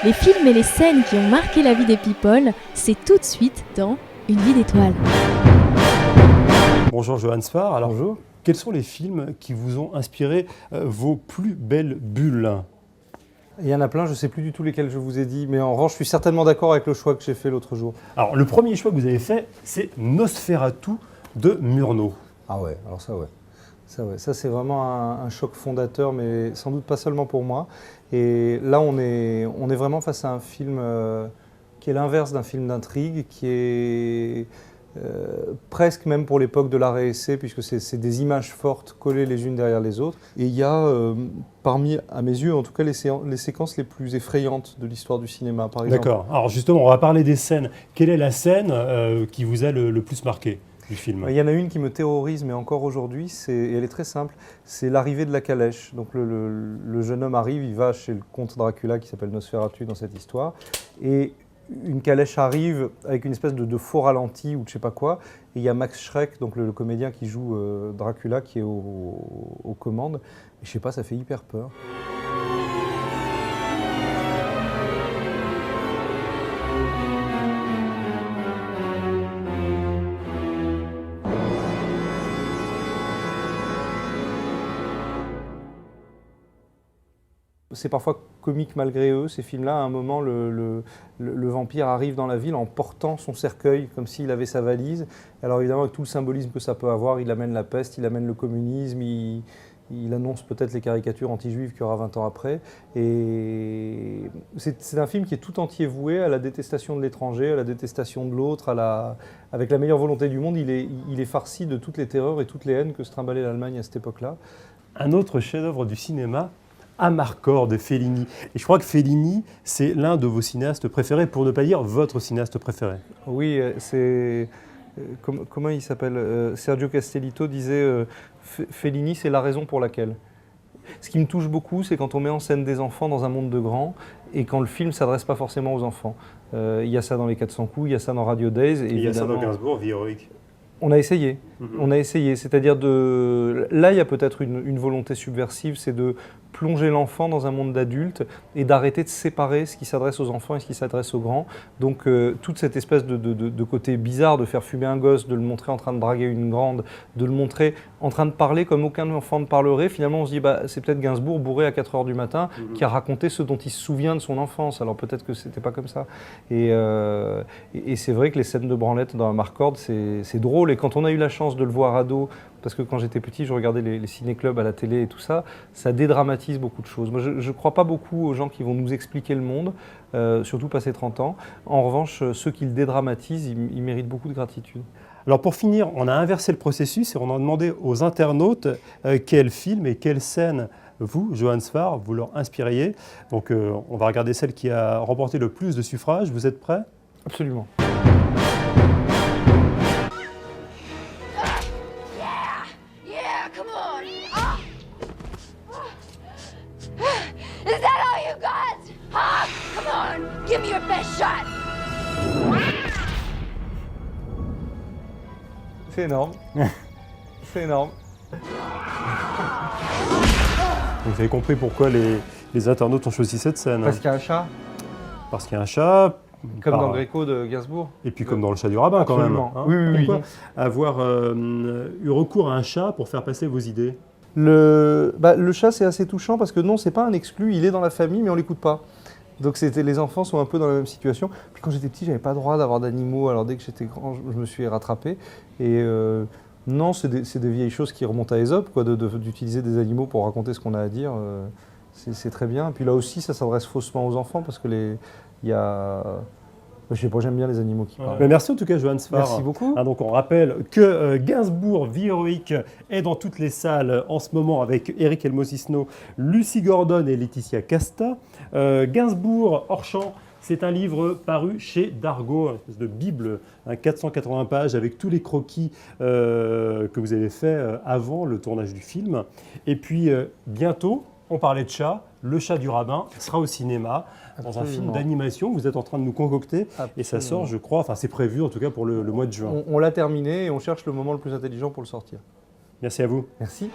Les films et les scènes qui ont marqué la vie des people, c'est tout de suite dans Une vie d'étoile. Bonjour Johan Sfar. Alors, Bonjour. Quels sont les films qui vous ont inspiré vos plus belles bulles? Il y en a plein, je ne sais plus du tout lesquels je vous ai dit, mais en revanche, je suis certainement d'accord avec le choix que j'ai fait l'autre jour. Alors, le premier choix que vous avez fait, c'est Nosferatu de Murnau. Ah ouais, alors ça ouais. Ça c'est vraiment un choc fondateur, mais sans doute pas seulement pour moi. Et là, on est vraiment face à un film qui est l'inverse d'un film d'intrigue, qui est presque même pour l'époque de l'arrêt essai, puisque c'est des images fortes collées les unes derrière les autres. Et il y a parmi, à mes yeux, en tout cas, les séquences les plus effrayantes de l'histoire du cinéma, par exemple. D'accord. Alors justement, on va parler des scènes. Quelle est la scène qui vous a le plus marqué du film? Il y en a une qui me terrorise, mais encore aujourd'hui, et elle est très simple, c'est l'arrivée de la calèche. Donc le jeune homme arrive, il va chez le comte Dracula qui s'appelle Nosferatu dans cette histoire, et une calèche arrive avec une espèce de faux ralenti ou de je sais pas quoi, et il y a Max Schreck, donc le comédien qui joue Dracula, qui est aux commandes, et je sais pas, ça fait hyper peur. C'est parfois comique malgré eux, ces films-là. À un moment, le vampire arrive dans la ville en portant son cercueil, comme s'il avait sa valise. Alors évidemment, avec tout le symbolisme que ça peut avoir, il amène la peste, il amène le communisme, il annonce peut-être les caricatures anti-juives qu'il y aura 20 ans après. Et c'est un film qui est tout entier voué à la détestation de l'étranger, à la détestation de l'autre, avec la meilleure volonté du monde. Il est farci de toutes les terreurs et toutes les haines que se trimballait l'Allemagne à cette époque-là. Un autre chef-d'œuvre du cinéma, Amarcord de Fellini. Et je crois que Fellini, c'est l'un de vos cinéastes préférés, pour ne pas dire votre cinéaste préféré. Oui, c'est... comment il s'appelle Sergio Castellitto disait Fellini, c'est la raison pour laquelle. Ce qui me touche beaucoup, c'est quand on met en scène des enfants dans un monde de grands et quand le film ne s'adresse pas forcément aux enfants. Il y a ça dans Les 400 coups, il y a ça dans Radio Days. Et il y a ça dans Gainsbourg, Vie héroïque. On a essayé, c'est-à-dire là il y a peut-être une volonté subversive, c'est de plonger l'enfant dans un monde d'adultes et d'arrêter de séparer ce qui s'adresse aux enfants et ce qui s'adresse aux grands. Donc toute cette espèce de côté bizarre de faire fumer un gosse, de le montrer en train de draguer une grande, de le montrer en train de parler comme aucun enfant ne parlerait, finalement on se dit c'est peut-être Gainsbourg bourré à 4 h du matin qui a raconté ce dont il se souvient de son enfance, alors peut-être que c'était pas comme ça. Et c'est vrai que les scènes de branlette dans Amarcord, c'est drôle, et quand on a eu la chance de le voir ado, parce que quand j'étais petit, je regardais les ciné-clubs à la télé et tout ça, ça dédramatise beaucoup de choses. Moi, je ne crois pas beaucoup aux gens qui vont nous expliquer le monde, surtout passé 30 ans. En revanche, ceux qui le dédramatisent, ils méritent beaucoup de gratitude. Alors pour finir, on a inversé le processus et on a demandé aux internautes quel film et quelle scène vous, Johan Sfar, vous leur inspiriez. Donc on va regarder celle qui a remporté le plus de suffrages. Vous êtes prêts? Absolument. Is that all you got? Huh? Come on, give me your best shot. C'est énorme. C'est énorme. Vous avez compris pourquoi les internautes ont choisi cette scène. Parce qu'il y a un chat. Parce qu'il y a un chat. Comme dans Gréco de Gainsbourg. Et puis comme dans Le chat du rabbin quand même. Absolument. Oui. Pourquoi avoir eu recours à un chat pour faire passer vos idées? Le chat, c'est assez touchant parce que non, c'est pas un exclu, il est dans la famille, mais on l'écoute pas. Donc les enfants sont un peu dans la même situation. Puis quand j'étais petit, j'avais pas le droit d'avoir d'animaux, alors dès que j'étais grand, je me suis rattrapé. Et non, c'est des vieilles choses qui remontent à Ésope, quoi, d'utiliser des animaux pour raconter ce qu'on a à dire. C'est très bien. Et puis là aussi, ça s'adresse faussement aux enfants parce que il y a... Je sais pas, j'aime bien les animaux qui parlent. Mais merci en tout cas, Johan Sfar. Merci beaucoup. Donc on rappelle que Gainsbourg, Vie héroïque est dans toutes les salles en ce moment avec Eric Elmosisno, Lucy Gordon et Laetitia Casta. Gainsbourg, hors champ, c'est un livre paru chez Dargaud, une espèce de bible, 480 pages avec tous les croquis que vous avez fait avant le tournage du film. Et puis bientôt, on parlait de chat, Le chat du rabbin sera au cinéma. Dans un film d'animation, vous êtes en train de nous concocter. Absolument. Et ça sort, je crois, enfin c'est prévu en tout cas pour le mois de juin. On l'a terminé et on cherche le moment le plus intelligent pour le sortir. Merci à vous. Merci.